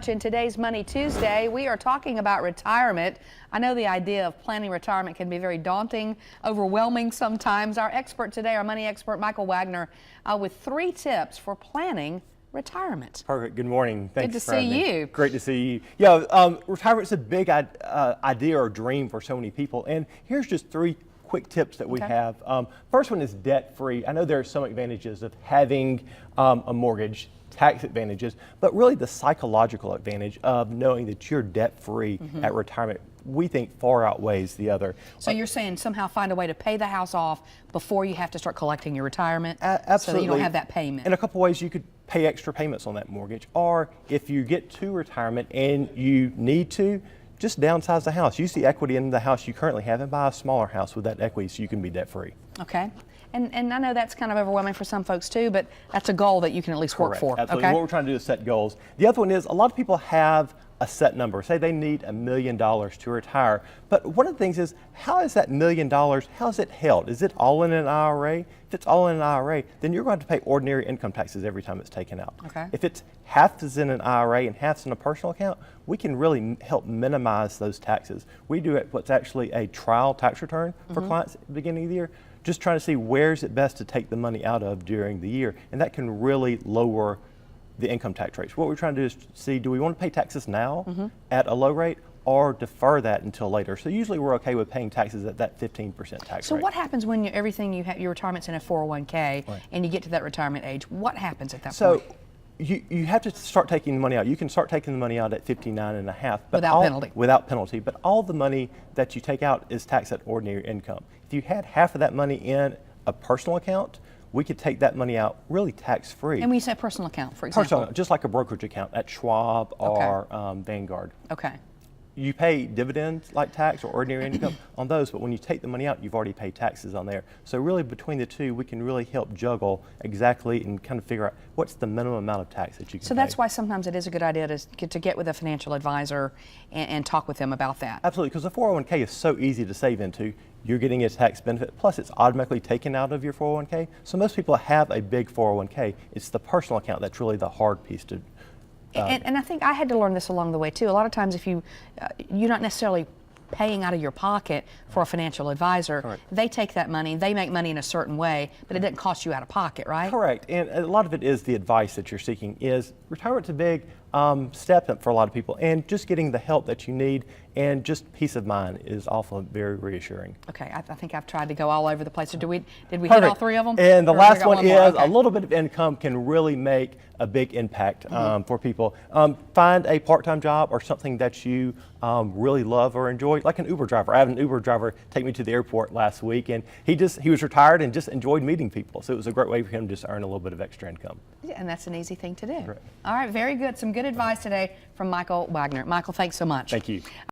In today's Money Tuesday, we are talking about retirement. I know the idea of planning retirement can be very daunting, overwhelming sometimes. Our expert today, our money expert, Michael Wagner, with 3 tips for planning retirement. Perfect. Good morning. Thanks Good to for having see me. you. Great to see you. Yeah, retirement's a big idea or dream for so many people, and here's just 3 quick tips that we have. First one is debt-free. I know there are some advantages of having a mortgage, tax advantages, but really the psychological advantage of knowing that you're debt-free at retirement, we think far outweighs the other. So you're saying somehow find a way to pay the house off before you have to start collecting your retirement? Absolutely. So that you don't have that payment. In a couple ways, you could pay extra payments on that mortgage, or if you get to retirement and you need to, just downsize the house. Use the equity in the house you currently have and buy a smaller house with that equity so you can be debt-free. Okay. And I know that's kind of overwhelming for some folks too, but that's a goal that you can at least work for. Absolutely. Okay? What we're trying to do is set goals. The other one is a lot of people have a set number. Say they need $1 million to retire. But one of the things is, how is that $1 million, how is it held? Is it all in an IRA? If it's all in an IRA, then you're going to pay ordinary income taxes every time it's taken out. Okay. If it's half is in an IRA and half's in a personal account, we can really help minimize those taxes. We do what's actually a trial tax return for clients at the beginning of the year, just trying to see where's it best to take the money out of during the year, and that can really lower the income tax rates. What we're trying to do is see, do we want to pay taxes now at a low rate, or defer that until later? So usually we're okay with paying taxes at that 15% tax rate. So what happens when everything you have, your retirement's in a 401k, and you get to that retirement age? What happens at that point? You have to start taking the money out. You can start taking the money out at 59.5. Without penalty. Without penalty. But all the money that you take out is taxed at ordinary income. If you had half of that money in a personal account, we could take that money out really tax-free. And when you say personal account, for example? Personal, just like a brokerage account at Schwab or Vanguard. Okay. You pay dividends like tax or ordinary income on those, but when you take the money out, you've already paid taxes on there. So really between the two, we can really help juggle exactly and kind of figure out what's the minimum amount of tax that you can pay. So that's why sometimes it is a good idea to get with a financial advisor and talk with them about that. Absolutely, because the 401k is so easy to save into. You're getting a tax benefit, plus it's automatically taken out of your 401k. So most people have a big 401k. It's the personal account that's really the hard piece to and I think I had to learn this along the way too. A lot of times if you're not necessarily paying out of your pocket for a financial advisor, Correct. They take that money, they make money in a certain way, but it doesn't cost you out of pocket, right? Correct, and a lot of it is the advice that you're seeking. Is retirement's a big step up for a lot of people, and just getting the help that you need and just peace of mind is also very reassuring. Okay, I think I've tried to go all over the place. So did we Perfect. hit all 3 of them? And the Or last we got one more? is a little bit of income can really make a big impact for people. Find a part-time job or something that you really love or enjoy, like an Uber driver. I had an Uber driver take me to the airport last week, and he was retired and just enjoyed meeting people. So it was a great way for him to just earn a little bit of extra income. Yeah, and that's an easy thing to do. Correct. All right, very good. Some good advice today from Michael Wagner. Michael, thanks so much. Thank you.